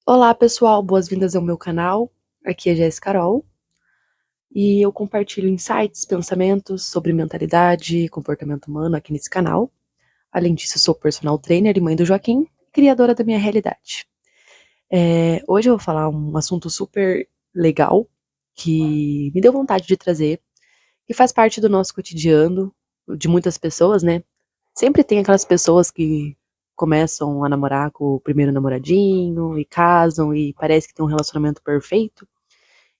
Olá pessoal, boas-vindas ao meu canal. Aqui é Jéssica Carol e eu compartilho insights, pensamentos sobre mentalidade e comportamento humano aqui nesse canal. Além disso, sou personal trainer e mãe do Joaquim, criadora da minha realidade. Hoje eu vou falar um assunto super legal que me deu vontade de trazer, que faz parte do nosso cotidiano, de muitas pessoas, né? Sempre tem aquelas pessoas que começam a namorar com o primeiro namoradinho e casam e parece que tem um relacionamento perfeito.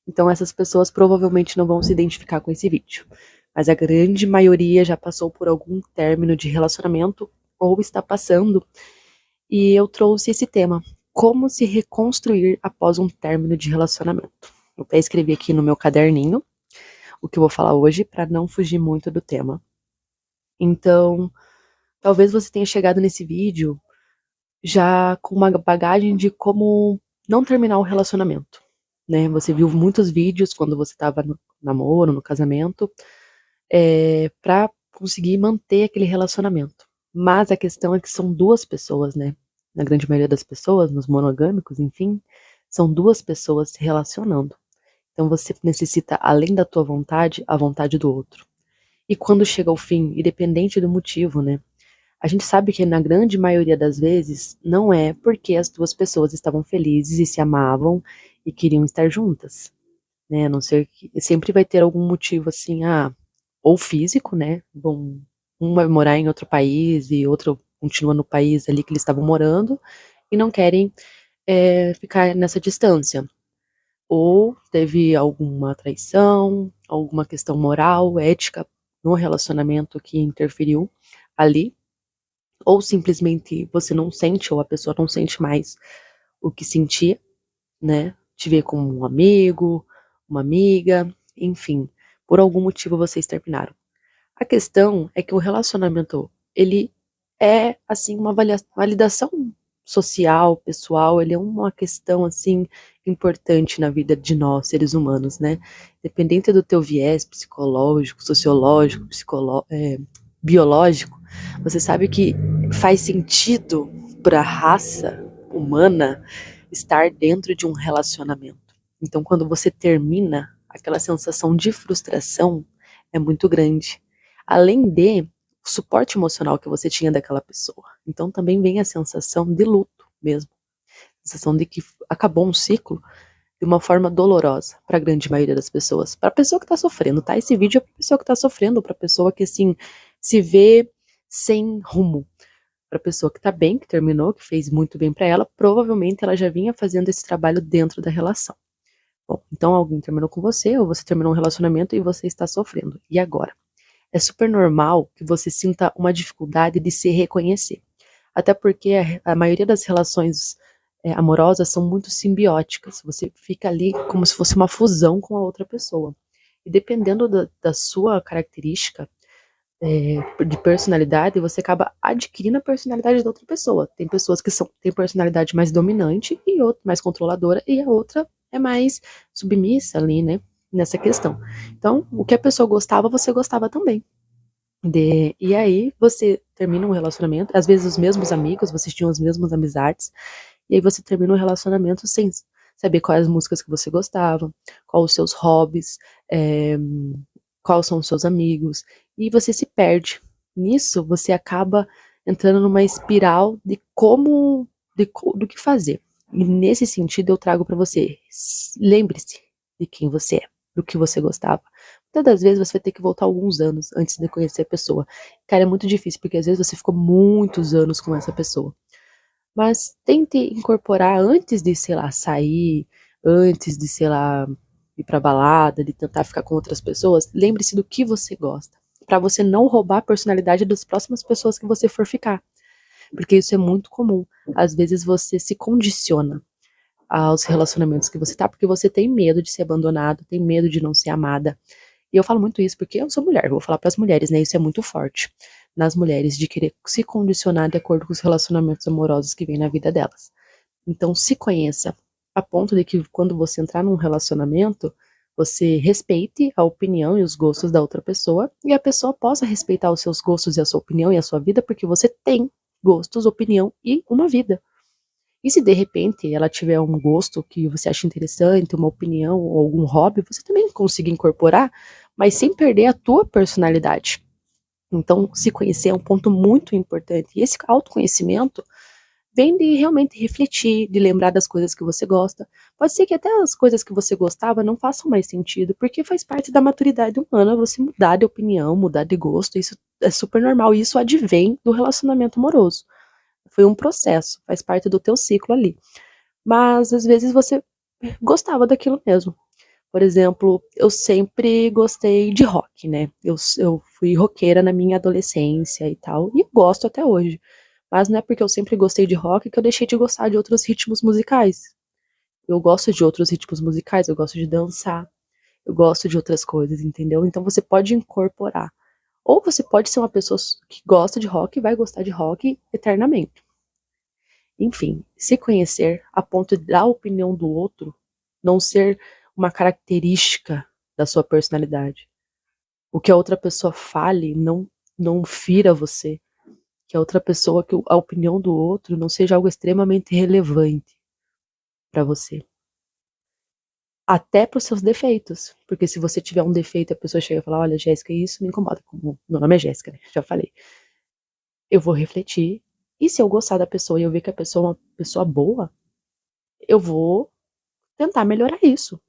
Então essas pessoas provavelmente não vão se identificar com esse vídeo. Mas a grande maioria já passou por algum término de relacionamento ou está passando. E eu trouxe esse tema: como se reconstruir após um término de relacionamento. Eu até escrevi aqui no meu caderninho o que eu vou falar hoje para não fugir muito do tema. Então, talvez você tenha chegado nesse vídeo já com uma bagagem de como não terminar o relacionamento, né? Você viu muitos vídeos quando você estava no namoro, no casamento, para conseguir manter aquele relacionamento. Mas a questão é que são duas pessoas, né? Na grande maioria das pessoas, nos monogâmicos, enfim, são duas pessoas se relacionando. Então você necessita, além da tua vontade, a vontade do outro. E quando chega ao fim, independente do motivo, né? A gente sabe que na grande maioria das vezes não é porque as duas pessoas estavam felizes e se amavam e queriam estar juntas, né? A não ser que sempre vai ter algum motivo assim, ou físico, né? Bom, um vai morar em outro país e outro continua no país ali que eles estavam morando e não querem ficar nessa distância. Ou teve alguma traição, alguma questão moral, ética no relacionamento que interferiu ali, ou simplesmente você não sente, ou a pessoa não sente mais o que sentia, né? Te vê como um amigo, uma amiga, enfim, por algum motivo vocês terminaram. A questão é que o relacionamento, ele é, assim, uma validação social, pessoal, ele é uma questão, assim, importante na vida de nós, seres humanos, né? Dependente do teu viés psicológico, sociológico, biológico, você sabe que faz sentido para a raça humana estar dentro de um relacionamento. Então, quando você termina, aquela sensação de frustração é muito grande. Além de o suporte emocional que você tinha daquela pessoa. Então, também vem a sensação de luto mesmo. A sensação de que acabou um ciclo de uma forma dolorosa para a grande maioria das pessoas. Para a pessoa que está sofrendo, tá? Esse vídeo é para a pessoa que está sofrendo, para a pessoa que, assim, se vê sem rumo. Para a pessoa que está bem, que terminou, que fez muito bem para ela, provavelmente ela já vinha fazendo esse trabalho dentro da relação. Bom, então alguém terminou com você, ou você terminou um relacionamento e você está sofrendo. E agora? É super normal que você sinta uma dificuldade de se reconhecer. Até porque a maioria das relações amorosas são muito simbióticas. Você fica ali como se fosse uma fusão com a outra pessoa. E dependendo da sua característica de personalidade, você acaba adquirindo a personalidade da outra pessoa. Tem pessoas que têm personalidade mais dominante e outra mais controladora, e a outra é mais submissa ali, né? Nessa questão. Então, o que a pessoa gostava, você gostava também. E aí você termina um relacionamento, às vezes os mesmos amigos, vocês tinham as mesmas amizades, e aí você termina um relacionamento sem saber quais as músicas que você gostava, quais os seus hobbies, é, quais são os seus amigos, e você se perde. Nisso, você acaba entrando numa espiral de do que fazer. E nesse sentido, eu trago para você, lembre-se de quem você é, do que você gostava. Muitas das vezes você vai ter que voltar alguns anos antes de conhecer a pessoa. Cara, é muito difícil, porque às vezes você ficou muitos anos com essa pessoa. Mas tente incorporar antes de, sei lá, sair, antes de, sei lá, ir pra balada, de tentar ficar com outras pessoas. Lembre-se do que você gosta, pra você não roubar a personalidade das próximas pessoas que você for ficar. Porque isso é muito comum. Às vezes você se condiciona aos relacionamentos que você tá, porque você tem medo de ser abandonado, tem medo de não ser amada. E eu falo muito isso porque eu sou mulher, vou falar para as mulheres, né? Isso é muito forte nas mulheres, de querer se condicionar de acordo com os relacionamentos amorosos que vem na vida delas. Então, se conheça, a ponto de que quando você entrar num relacionamento, você respeite a opinião e os gostos da outra pessoa, e a pessoa possa respeitar os seus gostos e a sua opinião e a sua vida, porque você tem gostos, opinião e uma vida. E se de repente ela tiver um gosto que você acha interessante, uma opinião ou algum hobby, você também consegue incorporar, mas sem perder a tua personalidade. Então, se conhecer é um ponto muito importante. E esse autoconhecimento vem de realmente refletir, de lembrar das coisas que você gosta. Pode ser que até as coisas que você gostava não façam mais sentido, porque faz parte da maturidade humana você mudar de opinião, mudar de gosto. Isso é super normal. E isso advém do relacionamento amoroso. Foi um processo, faz parte do teu ciclo ali. Mas às vezes você gostava daquilo mesmo. Por exemplo, eu sempre gostei de rock, né? Eu fui roqueira na minha adolescência e tal, e gosto até hoje. Mas não é porque eu sempre gostei de rock que eu deixei de gostar de outros ritmos musicais. Eu gosto de outros ritmos musicais, eu gosto de dançar, eu gosto de outras coisas, entendeu? Então você pode incorporar. Ou você pode ser uma pessoa que gosta de rock e vai gostar de rock eternamente. Enfim, se conhecer a ponto da opinião do outro não ser uma característica da sua personalidade. O que a outra pessoa fale não fira você. Que a outra pessoa, que a opinião do outro não seja algo extremamente relevante para você. Até para os seus defeitos. Porque se você tiver um defeito e a pessoa chega e fala, olha, Jéssica, isso me incomoda. Meu nome é Jéssica, né? Já falei. Eu vou refletir. E se eu gostar da pessoa e eu ver que a pessoa é uma pessoa boa, eu vou tentar melhorar isso.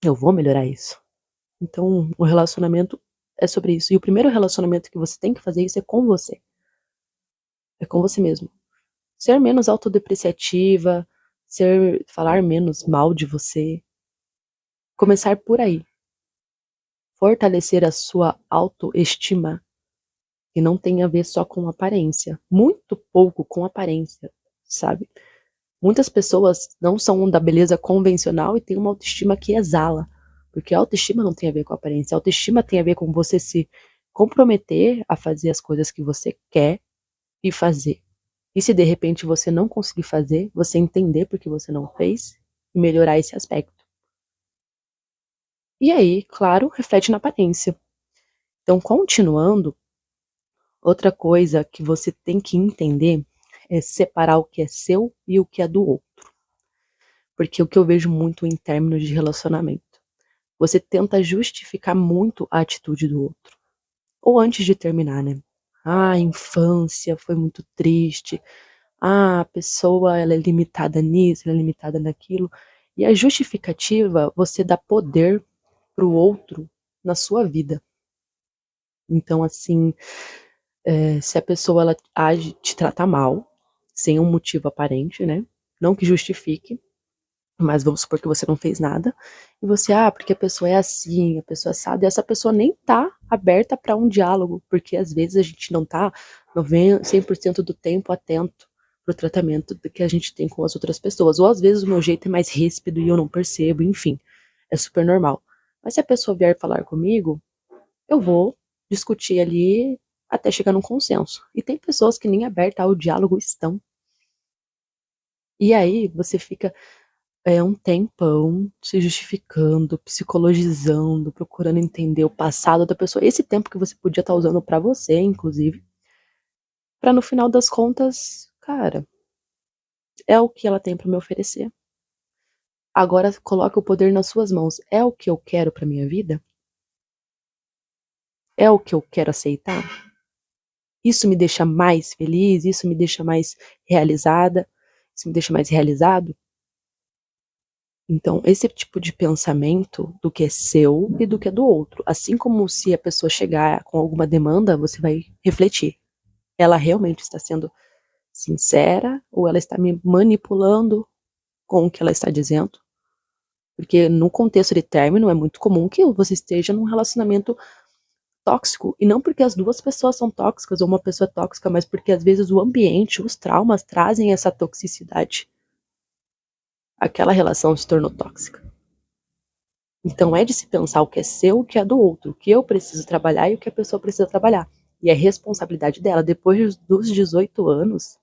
Eu vou melhorar isso. Então, o relacionamento é sobre isso. E o primeiro relacionamento que você tem que fazer isso é com você. É com você mesmo. Ser menos autodepreciativa, falar menos mal de você. Começar por aí. Fortalecer a sua autoestima, que não tem a ver só com aparência. Muito pouco com aparência, sabe? Muitas pessoas não são da beleza convencional e têm uma autoestima que exala. Porque a autoestima não tem a ver com a aparência. A autoestima tem a ver com você se comprometer a fazer as coisas que você quer e fazer. E se de repente você não conseguir fazer, você entender porque você não fez e melhorar esse aspecto. E aí, claro, reflete na aparência. Então, continuando, outra coisa que você tem que entender é separar o que é seu e o que é do outro. Porque o que eu vejo muito em términos de relacionamento, você tenta justificar muito a atitude do outro. Ou antes de terminar, né? Ah, a infância foi muito triste. Ah, a pessoa ela é limitada nisso, ela é limitada naquilo. E a justificativa, você dá poder pro outro na sua vida. Então, assim, se a pessoa ela age, te trata mal, sem um motivo aparente, né? Não que justifique, mas vamos supor que você não fez nada, e você, porque a pessoa é assim, a pessoa é assada, e essa pessoa nem tá aberta para um diálogo, porque às vezes a gente não tá 100% do tempo atento pro tratamento que a gente tem com as outras pessoas, ou às vezes o meu jeito é mais ríspido e eu não percebo, enfim, é super normal. Mas se a pessoa vier falar comigo, eu vou discutir ali até chegar num consenso. E tem pessoas que nem aberta ao diálogo estão. E aí você fica um tempão se justificando, psicologizando, procurando entender o passado da pessoa. Esse tempo que você podia estar usando pra você, inclusive, pra no final das contas, cara, é o que ela tem pra me oferecer. Agora coloca o poder nas suas mãos. É o que eu quero pra minha vida? É o que eu quero aceitar? Isso me deixa mais feliz? Isso me deixa mais realizada? Isso me deixa mais realizado? Então, esse tipo de pensamento do que é seu e do que é do outro. Assim como se a pessoa chegar com alguma demanda, você vai refletir. Ela realmente está sendo sincera ou ela está me manipulando com o que ela está dizendo? Porque no contexto de término é muito comum que você esteja num relacionamento tóxico. E não porque as duas pessoas são tóxicas ou uma pessoa é tóxica, mas porque às vezes o ambiente, os traumas trazem essa toxicidade. Aquela relação se tornou tóxica. Então é de se pensar o que é seu, o que é do outro, o que eu preciso trabalhar e o que a pessoa precisa trabalhar. E é responsabilidade dela. Depois dos 18 anos,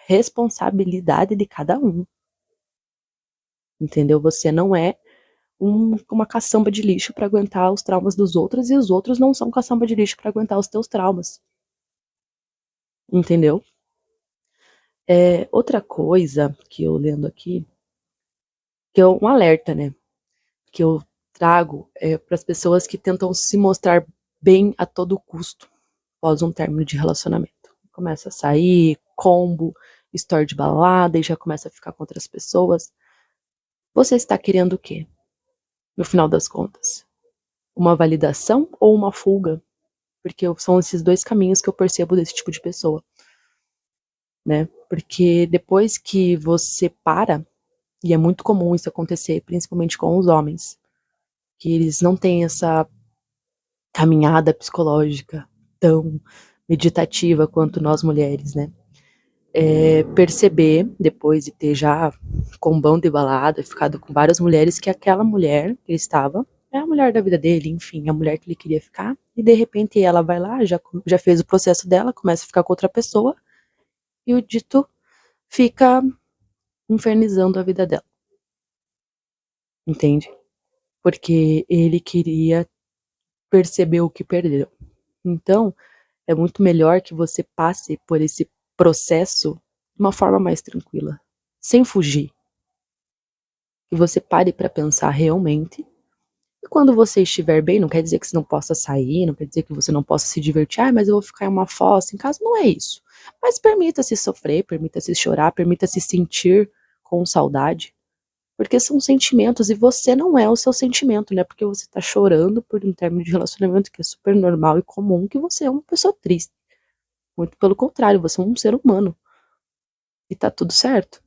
responsabilidade de cada um. Entendeu? Você não é uma caçamba de lixo para aguentar os traumas dos outros e os outros não são caçamba de lixo para aguentar os teus traumas. Entendeu? Outra coisa que eu lendo aqui, que é um alerta, né? Que eu trago para as pessoas que tentam se mostrar bem a todo custo após um término de relacionamento. Começa a sair, combo, story de balada e já começa a ficar com outras pessoas. Você está querendo o quê? No final das contas? Uma validação ou uma fuga? Porque são esses dois caminhos que eu percebo desse tipo de pessoa, né? Porque depois que você para, e é muito comum isso acontecer, principalmente com os homens, que eles não têm essa caminhada psicológica tão meditativa quanto nós mulheres, né? Perceber, depois de ter já combão de balada, ficado com várias mulheres, que aquela mulher que ele estava é a mulher da vida dele, enfim, a mulher que ele queria ficar, e de repente ela vai lá, já fez o processo dela, começa a ficar com outra pessoa, e o dito fica infernizando a vida dela, entende? Porque ele queria perceber o que perdeu. Então, é muito melhor que você passe por esse processo de uma forma mais tranquila, sem fugir. Que você pare para pensar realmente. E quando você estiver bem, não quer dizer que você não possa sair, não quer dizer que você não possa se divertir. Ah, mas eu vou ficar em uma fossa em casa. Não é isso. Mas permita-se sofrer, permita-se chorar, permita-se sentir com saudade. Porque são sentimentos e você não é o seu sentimento, né? Porque você tá chorando por um término de relacionamento que é super normal e comum, que você é uma pessoa triste. Muito pelo contrário, você é um ser humano. E tá tudo certo.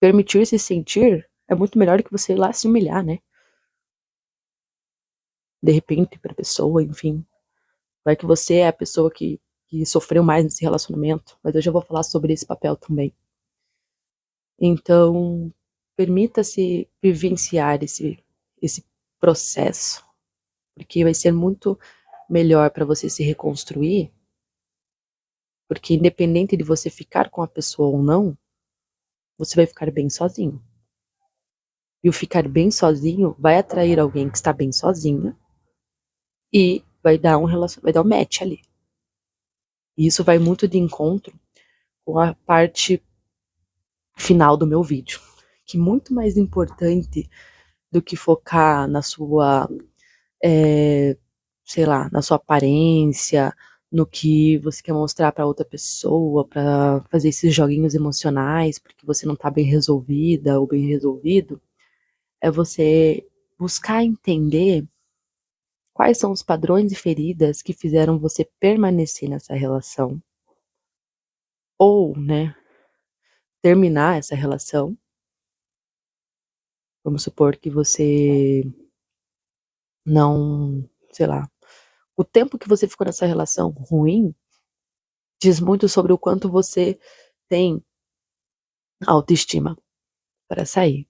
Permitir-se sentir é muito melhor do que você ir lá se humilhar, né? De repente, pra pessoa, enfim. Vai que você é a pessoa que sofreu mais nesse relacionamento. Mas eu já vou falar sobre esse papel também. Então, permita-se vivenciar esse processo. Porque vai ser muito melhor para você se reconstruir. Porque independente de você ficar com a pessoa ou não, você vai ficar bem sozinho. E o ficar bem sozinho vai atrair alguém que está bem sozinha e vai dar um match ali. E isso vai muito de encontro com a parte final do meu vídeo, que muito mais importante do que focar na sua, sei lá, na sua aparência, no que você quer mostrar para outra pessoa, para fazer esses joguinhos emocionais, porque você não tá bem resolvida ou bem resolvido, é você buscar entender quais são os padrões e feridas que fizeram você permanecer nessa relação ou, né, terminar essa relação. Vamos supor que você não, sei lá, o tempo que você ficou nessa relação ruim diz muito sobre o quanto você tem autoestima para sair.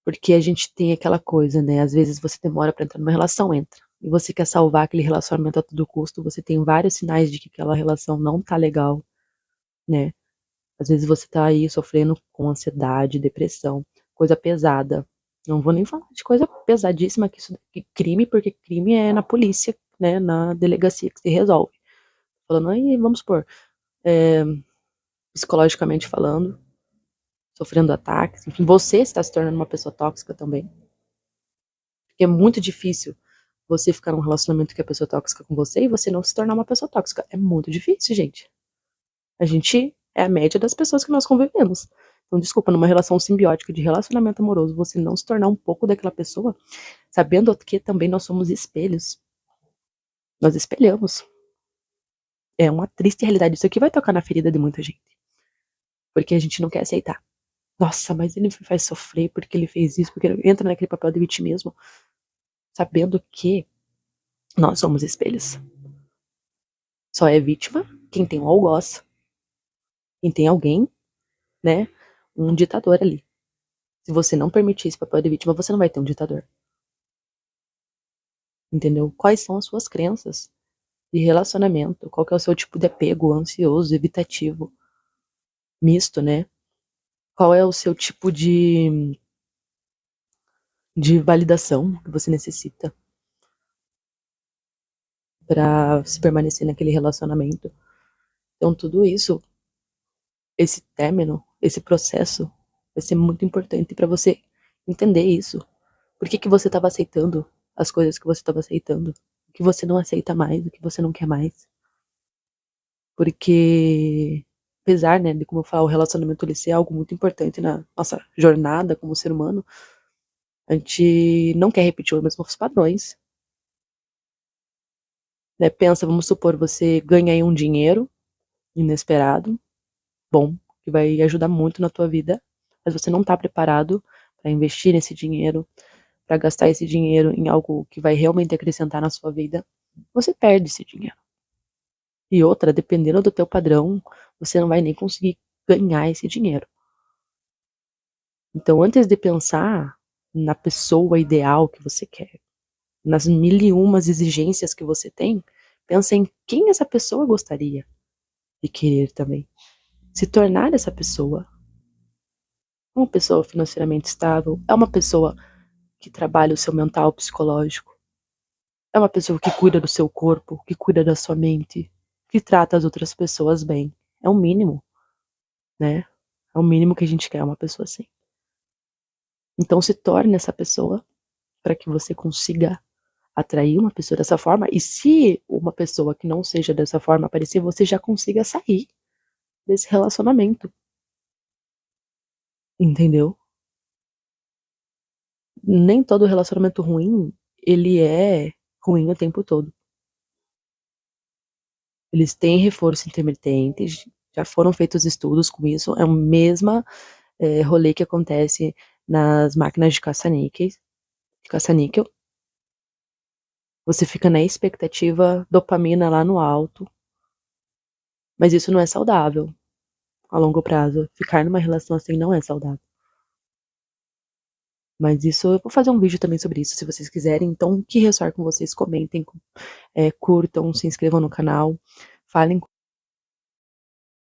Porque a gente tem aquela coisa, né? Às vezes você demora para entrar numa relação, entra. E você quer salvar aquele relacionamento a todo custo, você tem vários sinais de que aquela relação não tá legal, né? Às vezes você tá aí sofrendo com ansiedade, depressão, coisa pesada. Não vou nem falar de coisa pesadíssima, que isso é crime, porque crime é na polícia, né, na delegacia que se resolve. Falando aí, vamos supor, é, psicologicamente falando, sofrendo ataques, enfim, você está se tornando uma pessoa tóxica também. Porque é muito difícil você ficar num relacionamento que a pessoa é tóxica com você e você não se tornar uma pessoa tóxica. É muito difícil, gente. A gente é a média das pessoas que nós convivemos. Então, desculpa, numa relação simbiótica de relacionamento amoroso, você não se tornar um pouco daquela pessoa, sabendo que também nós somos espelhos. Nós espelhamos. É uma triste realidade. Isso aqui vai tocar na ferida de muita gente. Porque a gente não quer aceitar. Nossa, mas ele me faz sofrer porque ele fez isso, porque ele entra naquele papel de vitimismo, sabendo que nós somos espelhos. Só é vítima quem tem um algoz, quem tem alguém, né, um ditador ali. Se você não permitir esse papel de vítima, você não vai ter um ditador. Entendeu? Quais são as suas crenças de relacionamento? Qual que é o seu tipo de apego ansioso, evitativo, misto, né? Qual é o seu tipo de validação que você necessita para se permanecer naquele relacionamento? Então, tudo isso esse término, esse processo, vai ser muito importante pra você entender isso. Por que que você estava aceitando as coisas que você estava aceitando? O que você não aceita mais, o que você não quer mais. Porque, apesar, né, de como eu falo, o relacionamento ele ser algo muito importante na nossa jornada como ser humano, a gente não quer repetir os mesmos padrões, né? Pensa, vamos supor, você ganha aí um dinheiro inesperado, bom, que vai ajudar muito na tua vida, mas você não tá preparado para investir nesse dinheiro, para gastar esse dinheiro em algo que vai realmente acrescentar na sua vida, você perde esse dinheiro. E outra, dependendo do teu padrão, você não vai nem conseguir ganhar esse dinheiro. Então, antes de pensar na pessoa ideal que você quer, nas mil e umas exigências que você tem, pensa em quem essa pessoa gostaria de querer também. Se tornar essa pessoa. Uma pessoa financeiramente estável, é uma pessoa que trabalha o seu mental psicológico, é uma pessoa que cuida do seu corpo, que cuida da sua mente, que trata as outras pessoas bem. É o mínimo, né? É o mínimo que a gente quer, uma pessoa assim. Então se torne essa pessoa para que você consiga atrair uma pessoa dessa forma. E se uma pessoa que não seja dessa forma aparecer, você já consiga sair desse relacionamento. Entendeu? Nem todo relacionamento ruim, ele é ruim o tempo todo. Eles têm reforço intermitente, já foram feitos estudos com isso, é o mesmo rolê que acontece nas máquinas de caça-níquel. Você fica na expectativa, dopamina lá no alto, mas isso não é saudável a longo prazo. Ficar numa relação assim não é saudável. Mas isso, eu vou fazer um vídeo também sobre isso, se vocês quiserem. Então, o que ressoar com vocês, comentem, curtam, se inscrevam no canal, falem